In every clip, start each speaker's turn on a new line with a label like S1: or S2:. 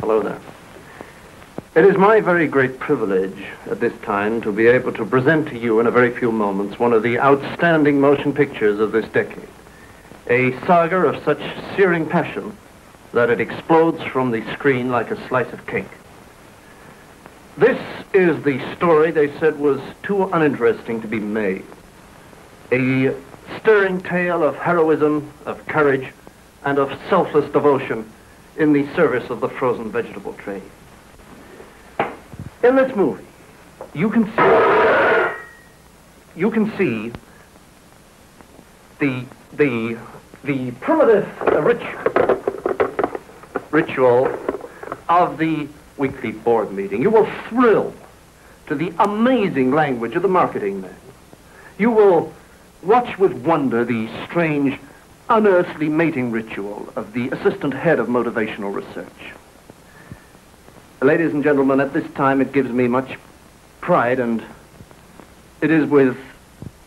S1: Hello there. It is my very great privilege at this time to be able to present to you in a very few moments one of the outstanding motion pictures of this decade. A saga of such searing passion that it explodes from the screen like a slice of cake. This is the story they said was too uninteresting to be made. A stirring tale of heroism, of courage, and of selfless devotion in the service of the frozen vegetable trade. In this movie, you can see the primitive ritual of the weekly board meeting. You will thrill to the amazing language of the marketing man. You will watch with wonder the strange, unearthly mating ritual of the assistant head of motivational research. Ladies and gentlemen, at this time it gives me much pride, and it is with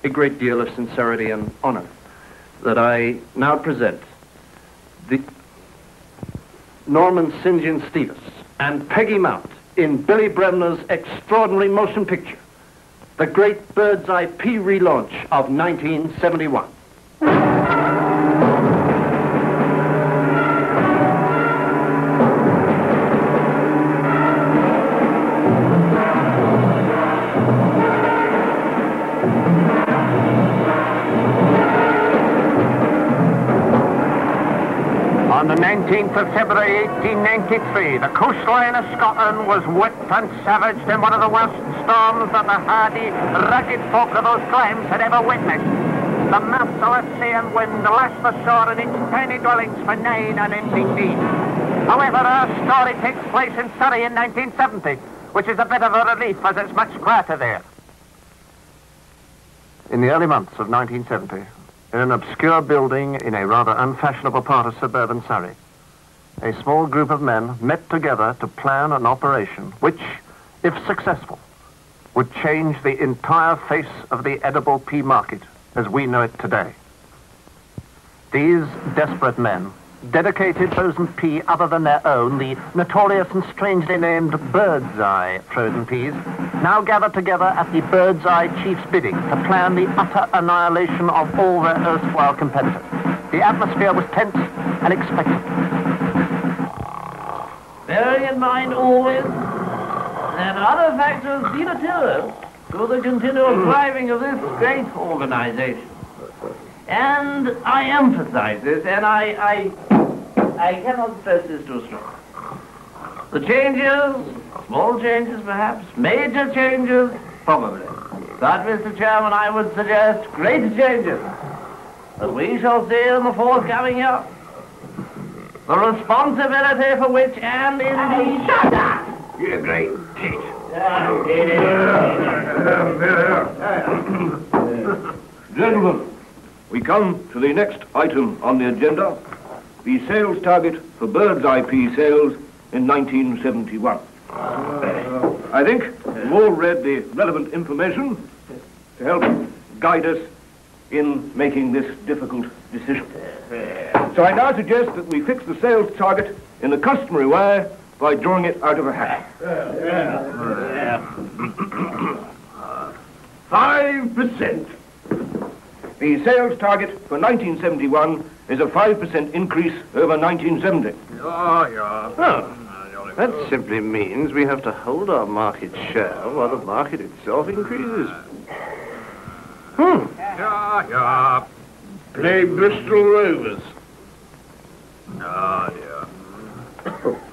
S1: a great deal of sincerity and honor that I now present the Norman St. John Stevens and Peggy Mount in Billy Bremner's extraordinary motion picture, The Great Bird's Eye Pea Relaunch of 1971.
S2: On the 19th of February 1893, the coastline of Scotland was whipped and savaged in one of the worst storms that the hardy, rugged folk of those climes had ever witnessed. The merciless sea and wind lashed the shore and its tiny dwellings for 9 unending days. However, our story takes place in Surrey in 1970, which is a bit of a relief as it's much quieter there. In the early months of 1970, in an obscure building in a rather unfashionable part of suburban Surrey, a small group of men met together to plan an operation which, if successful, would change the entire face of the edible pea market as we know it today. These desperate men, dedicated frozen pea other than their own, the notorious and strangely named Bird's Eye frozen peas, now gathered together at the Bird's Eye chief's bidding to plan the utter annihilation of all their erstwhile competitors. The atmosphere was tense and expectant.
S3: Bearing in mind always that other factors deteriorate to the continual thriving of this great organization. And I emphasize this, and I cannot stress this too strong. The changes, small changes perhaps, major changes, probably. But, Mr. Chairman, I would suggest great changes that we shall see in the forthcoming year. The responsibility for which, and indeed...
S2: Shut up! You're a great teacher.
S4: Gentlemen, we come to the next item on the agenda, the sales target for Bird's Eye pea sales in 1971. I think you've all read the relevant information to help guide us in making this difficult decision. So I now suggest that we fix the sales target in the customary way by drawing it out of a hat. 5%. The sales target for 1971 is a 5% increase over 1970.
S1: Oh, that simply means we have to hold our market share while the market itself increases.
S4: Play Bristol Rovers.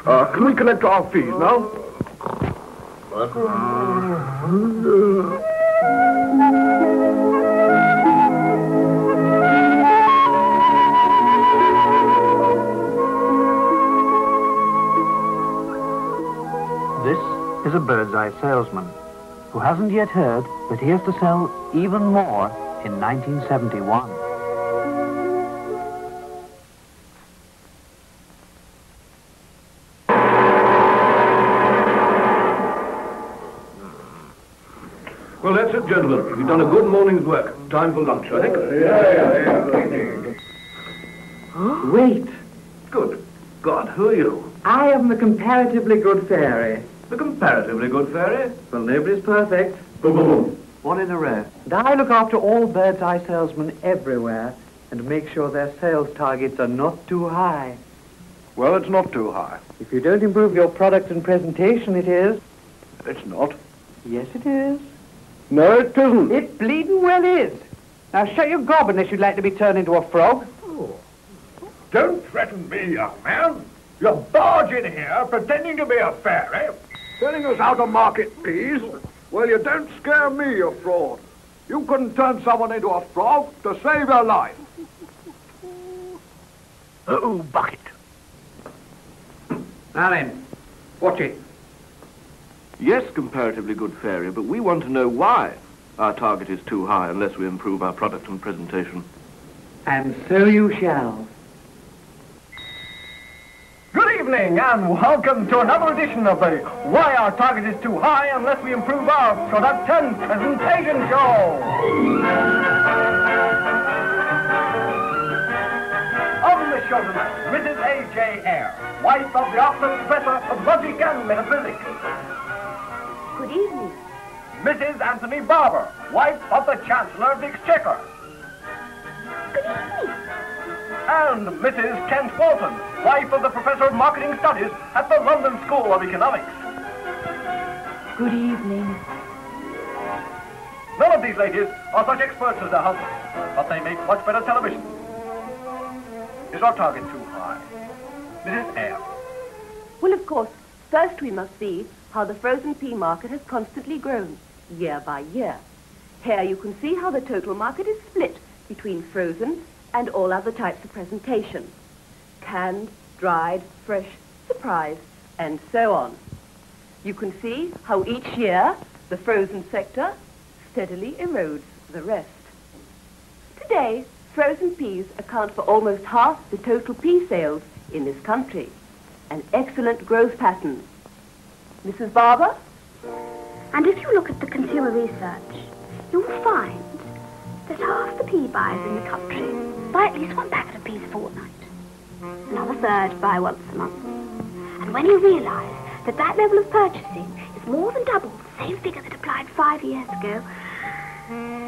S4: Can we collect our fees now?
S2: This is a Bird's Eye salesman who hasn't yet heard that he has to sell even more in 1971.
S4: Well, that's it, gentlemen. We've done a good morning's work. Time for lunch, I think.
S1: Wait.
S4: Good God, who are you?
S5: I am the comparatively good fairy.
S4: The comparatively good fairy.
S5: Well, nobody's perfect.
S1: One in a row.
S5: And I look after all bird's eye salesmen everywhere and make sure their sales targets are not too high.
S4: Well, it's not too high.
S5: If you don't improve your product and presentation, it is.
S4: It's not.
S5: Yes, it is.
S4: No, it isn't.
S5: It bleeding well is. Now shut your gob unless you'd like to be turned into a frog.
S6: Don't threaten me, young man. You barge in here pretending to be a fairy, telling us how to market peas. Well, you don't scare me, you fraud. You couldn't turn someone into a frog to save your life.
S5: Oh, bucket. Now then, watch it.
S4: Yes, comparatively good fairy, but we want to know why our target is too high unless we improve our product and presentation.
S5: And so you shall.
S6: Good evening, and welcome to another edition of the Why Our Target is Too High Unless We Improve Our Product and Presentation Show. On the show tonight, Mrs. A.J. Eyre, wife of the Oxford Professor of Logic and Metaphysics.
S7: Good evening.
S6: Mrs. Anthony Barber, wife of the Chancellor of the Exchequer.
S7: Good evening.
S6: And Mrs. Kent Walton, wife of the Professor of Marketing Studies at the London School of Economics.
S7: Good evening.
S6: None of these ladies are such experts as their husbands, but they make much better television. Is our target too high? Mrs. Eyre.
S7: Well, of course, first we must see how the frozen pea market has constantly grown, year by year. Here you can see how the total market is split between frozen and all other types of presentation. Canned, dried, fresh, surprise, and so on. You can see how each year the frozen sector steadily erodes the rest. Today, frozen peas account for almost half the total pea sales in this country. An excellent growth pattern. Mrs. Barber?
S8: And if you look at the consumer research, you'll find that half the pea buyers in the country buy at least one packet of peas a fortnight. Another third buy once a month. And when you realise that that level of purchasing is more than double the same figure that applied 5 years ago,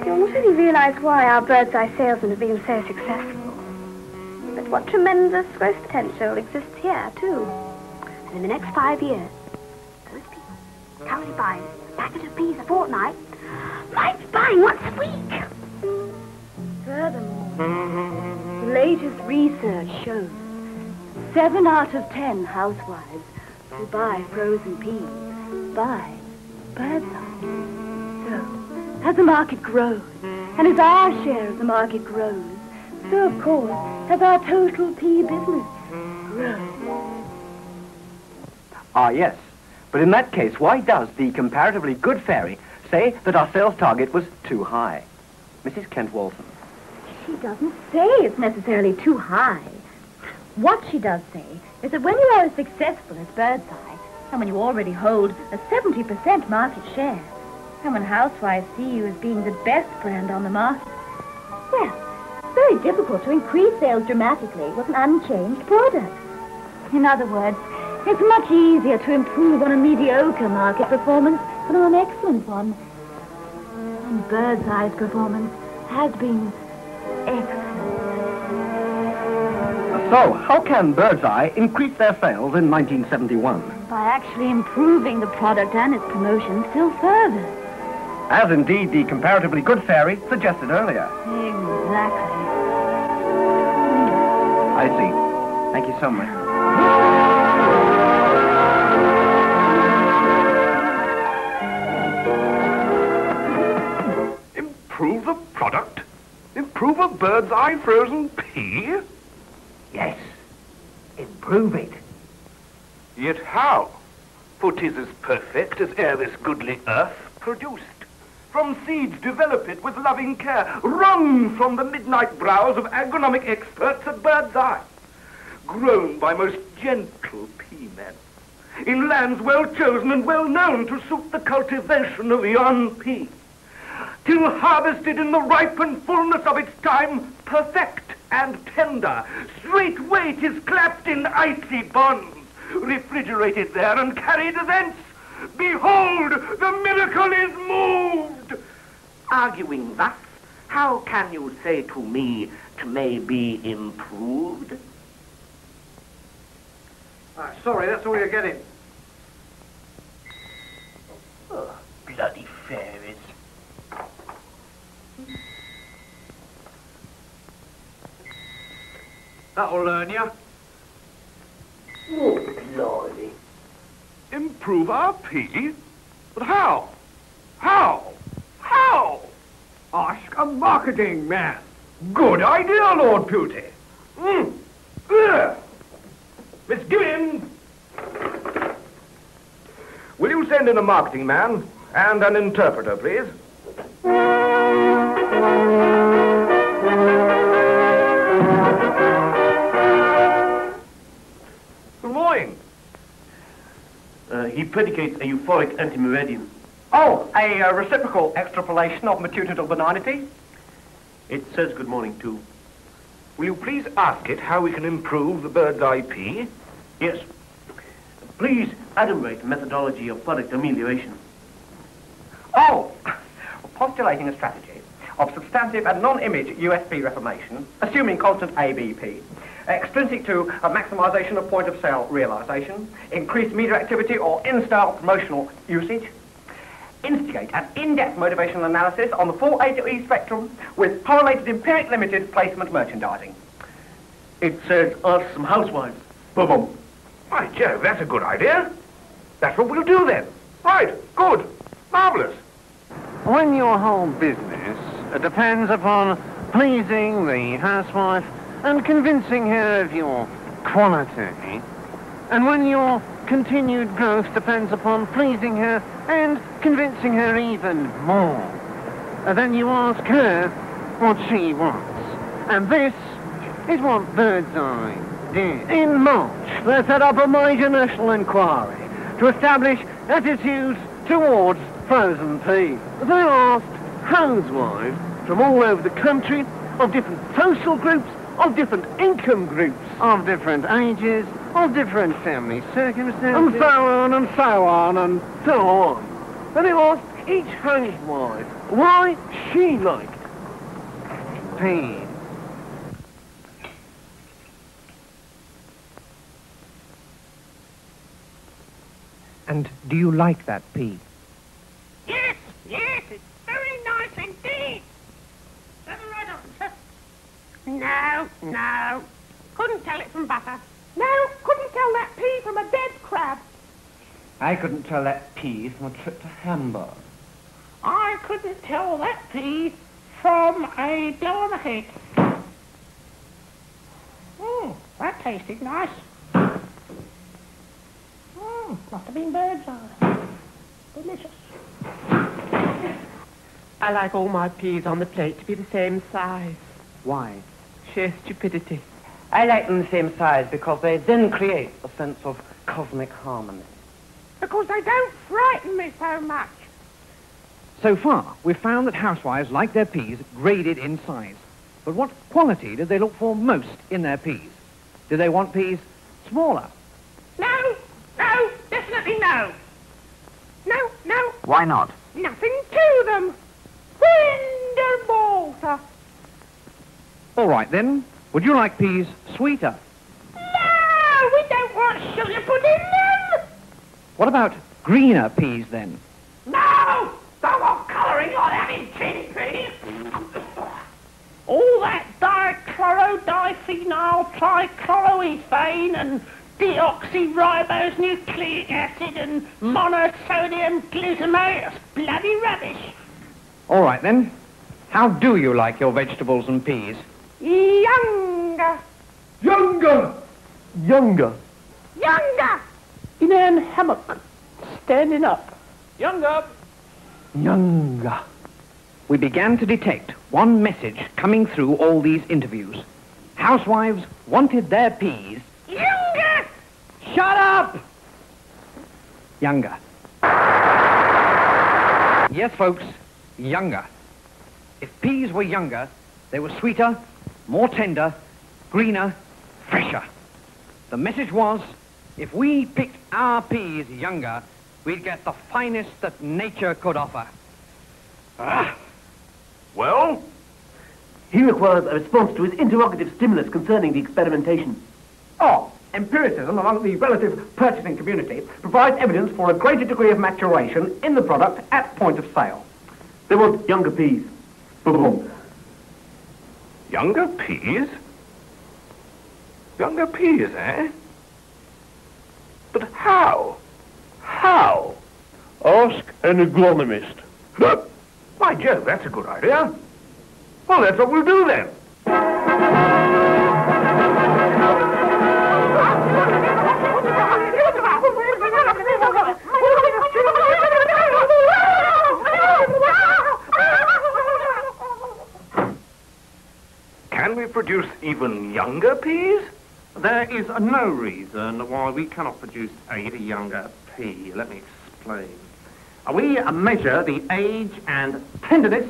S8: you'll not only realise why our bird's eye salesmen have been so successful, but what tremendous growth potential exists here, too. And in the next 5 years, those people currently buying a packet of peas a fortnight might be buying once a week.
S7: Furthermore, the latest research shows 7 out of 10 housewives who buy frozen peas buy bird's eye. So, as the market grows, and as our share of the market grows, so of course has our total pea business grown.
S5: Ah, yes. But in that case, why does the comparatively good fairy say that our sales target was too high? Mrs. Kent Walton.
S8: She doesn't say it's necessarily too high. What she does say is that when you are as successful as Bird's Eye, and when you already hold a 70% market share, and when housewives see you as being the best brand on the market, well, it's very difficult to increase sales dramatically with an unchanged product. In other words, it's much easier to improve on a mediocre market performance than on an excellent one. And Bird's Eye's performance has been excellent.
S5: So, how can Bird's Eye increase their sales in 1971?
S8: By actually improving the product and its promotion still further.
S5: As indeed the comparatively good fairy suggested earlier.
S8: Exactly.
S5: I see. Thank you so much.
S6: Improve the product? Improve a bird's eye frozen pea?
S5: Yes. Improve it.
S6: Yet how? For 'tis as perfect as ere this goodly earth produced. From seeds developed with loving care, wrung from the midnight brows of agronomic experts at Bird's Eye, grown by most gentle pea-men, in lands well chosen and well known to suit the cultivation of yon pea, till harvested in the ripened fullness of its time, perfect and tender, straightway 'tis clapped in icy bonds, refrigerated there and carried thence. Behold, the miracle is moved. Arguing thus, how can you say to me it may be improved?
S2: Sorry, that's all you're getting.
S6: Oh, bloody fairies.
S2: That'll learn you.
S6: Oh, blimey.
S4: Improve our pea? But how? How? How?
S2: Ask a marketing man.
S4: Good idea, Lord Pewty. Miss Gibbons, will you send in a marketing man and an interpreter, please? Good morning.
S5: He predicates a euphoric anti-meridian.
S2: Oh, a reciprocal extrapolation of matutinal benignity.
S5: It says good morning, too.
S4: Will you please ask it how we can improve the bird's eye pea?
S5: Yes. Please adumbrate the methodology of product amelioration.
S2: Oh, postulating a strategy of substantive and non-image USB reformation, assuming constant ABP, extrinsic to a maximisation of point-of-sale realisation, increased media activity or in-style promotional usage, instigate an in-depth motivational analysis on the full A to E spectrum with correlated empiric limited placement merchandising.
S5: It says ask some housewives.
S4: Boom. By Jove, that's a good idea. That's what we'll do then. Right, good, marvellous.
S1: When your whole business depends upon pleasing the housewife and convincing her of your quality, and when your continued growth depends upon pleasing her and convincing her even more, then you ask her what she wants. And this is what Birdseye did. In March, they set up a major national inquiry to establish attitudes towards frozen peas. They asked housewives from all over the country, of different social groups, of different income groups, of different ages, of different family circumstances, and so on and so on and so on. And they asked each housewife why she liked peas.
S2: And do you like that pea?
S9: Yes, it's very nice indeed. No. Couldn't tell it from butter. No, couldn't tell that pea from a dead crab.
S5: I couldn't tell that pea from a trip to Hamburg.
S9: I couldn't tell that pea from a blow on the head. That tasted nice. Must have been bird's eye. Delicious.
S10: I like all my peas on the plate to be the same size.
S5: Why?
S10: Sheer stupidity.
S5: I like them the same size because they then create a sense of cosmic harmony.
S9: Because they don't frighten me so much.
S11: So far, we've found that housewives like their peas graded in size. But what quality do they look for most in their peas? Do they want peas smaller?
S9: No, definitely no. No.
S2: Why not?
S9: Nothing to them. Wonderwater.
S11: All right, then. Would you like peas sweeter?
S9: No, we don't want sugar put in them.
S11: What about greener peas, then?
S9: No, don't want colouring like that in tin peas. All that dichloro-diphenyl trichloroethane and deoxyribose nucleic acid and monosodium glutamate. That's bloody rubbish.
S11: All right, then. How do you like your vegetables and peas?
S9: Younger.
S10: In an hammock, standing up.
S11: Younger. We began to detect one message coming through all these interviews. Housewives wanted their peas
S9: Younger.
S11: Shut up! Younger. Yes, folks, younger. If peas were younger, they were sweeter, more tender, greener, fresher. The message was, If we picked our peas younger, we'd get the finest that nature could offer.
S6: Well?
S12: He requires a response to his interrogative stimulus concerning the experimentation.
S13: Oh, empiricism among the relative purchasing community provides evidence for a greater degree of maturation in the product at point of sale.
S12: They want younger peas. Boom.
S6: Younger peas? Younger peas, eh? But how? How?
S4: Ask an agronomist.
S6: By Jove, that's a good idea. Well, that's what we'll do then. Can we produce even younger peas?
S1: There is no reason why we cannot produce a younger pea. Let me explain. We measure the age and tenderness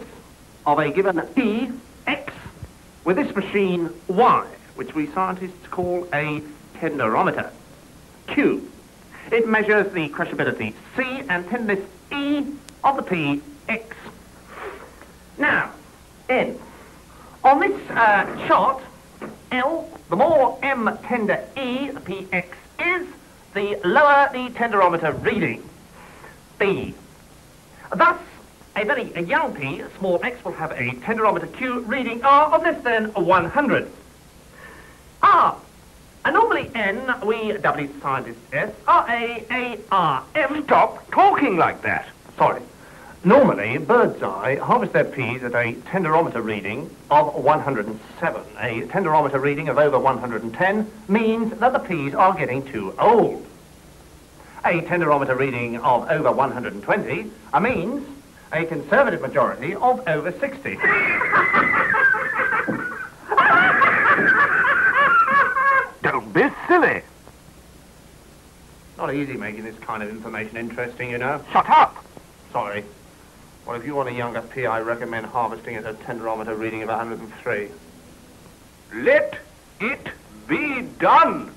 S1: of a given pea, X, with this machine, Y, which we scientists call a tenderometer, Q. It measures the crushability, C, and tenderness, E, of the pea, X. Now, N. On this chart, L, the more M tender E, the PX, is, the lower the tenderometer reading, B. Thus, a very young pea, small x, will have a tenderometer Q reading of less than 100. R. Normally N, we W scientists S, R-A-A-R-M.
S6: Stop talking like that.
S1: Sorry. Normally, Birdseye harvest their peas at a tenderometer reading of 107. A tenderometer reading of over 110 means that the peas are getting too old. A tenderometer reading of over 120 means a conservative majority of over 60.
S6: Don't be silly.
S1: Not easy making this kind of information interesting, you know.
S6: Shut up.
S1: Sorry. Well, if you want a younger pea, I recommend harvesting at a tenderometer reading of 103.
S6: Let it be done.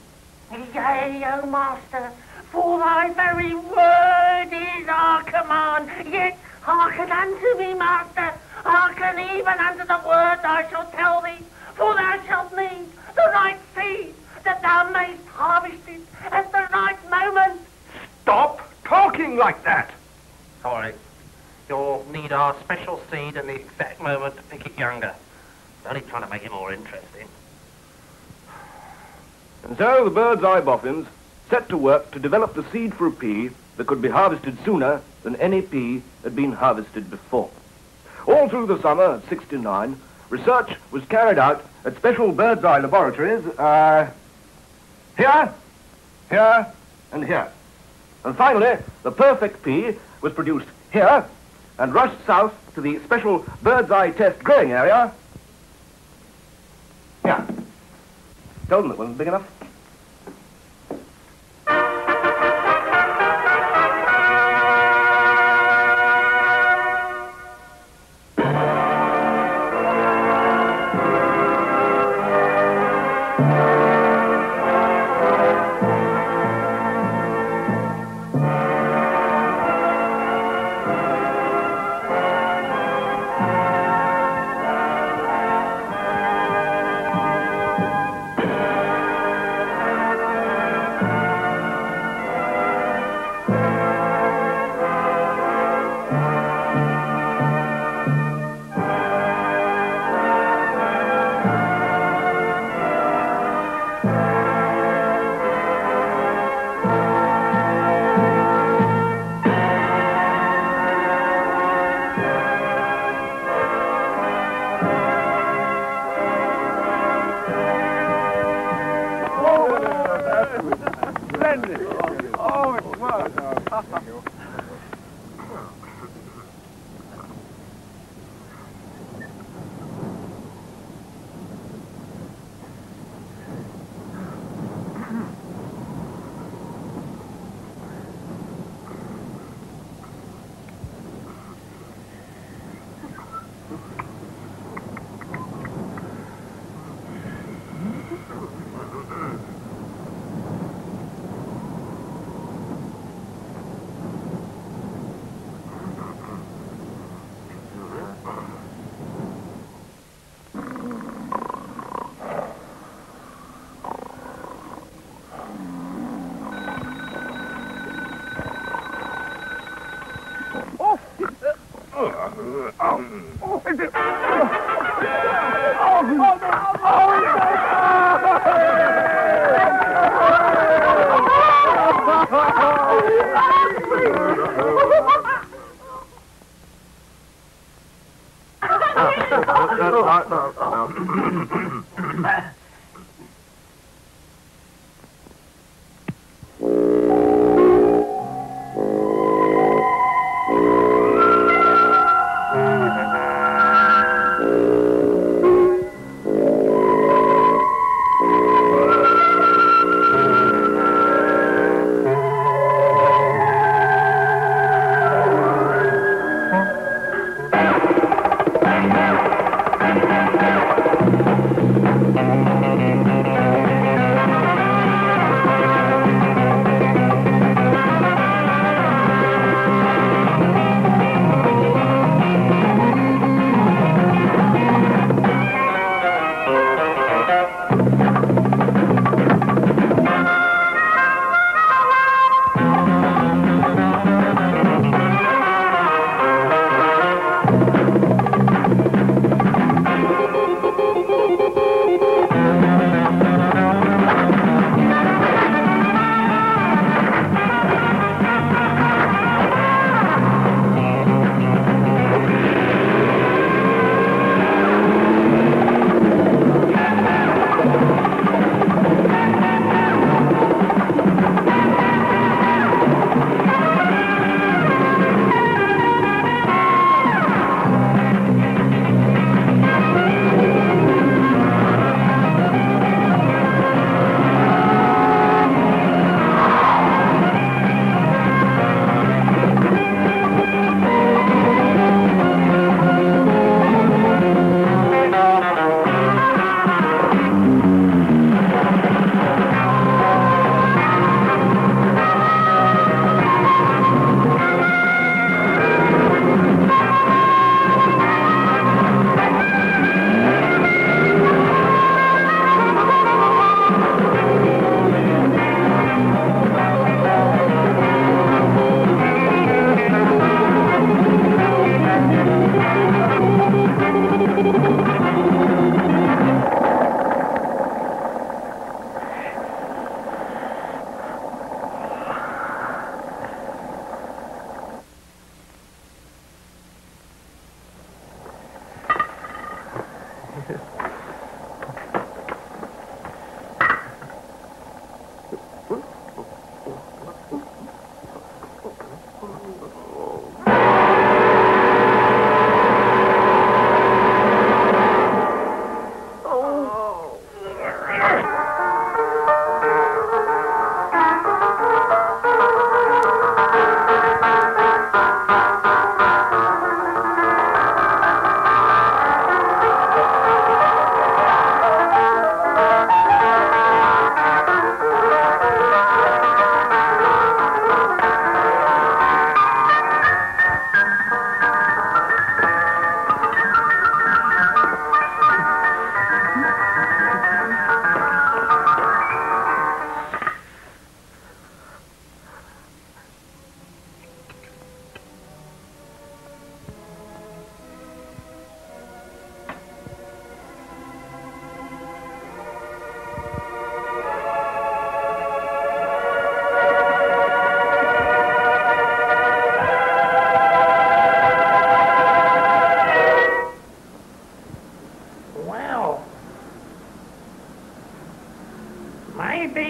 S9: Yea, O master, for thy very word is our command. Yet hearken unto me, master. Hearken even unto the words I shall tell thee. For thou shalt need the right seed, that thou mayst harvest it at the right moment.
S6: Stop talking like that.
S1: Sorry. You'll need our special seed in the exact moment to pick it younger. Only trying to make it more interesting.
S4: And so the Birdseye boffins set to work to develop the seed for a pea that could be harvested sooner than any pea had been harvested before. All through the summer of '69, research was carried out at special Birdseye laboratories, here, here, and here. And finally, the perfect pea was produced here and rushed south to the special Birdseye test growing area. Yeah. Told them it wasn't big enough.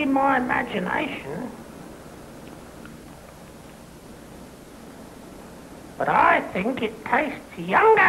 S9: My imagination, but I think it tastes younger.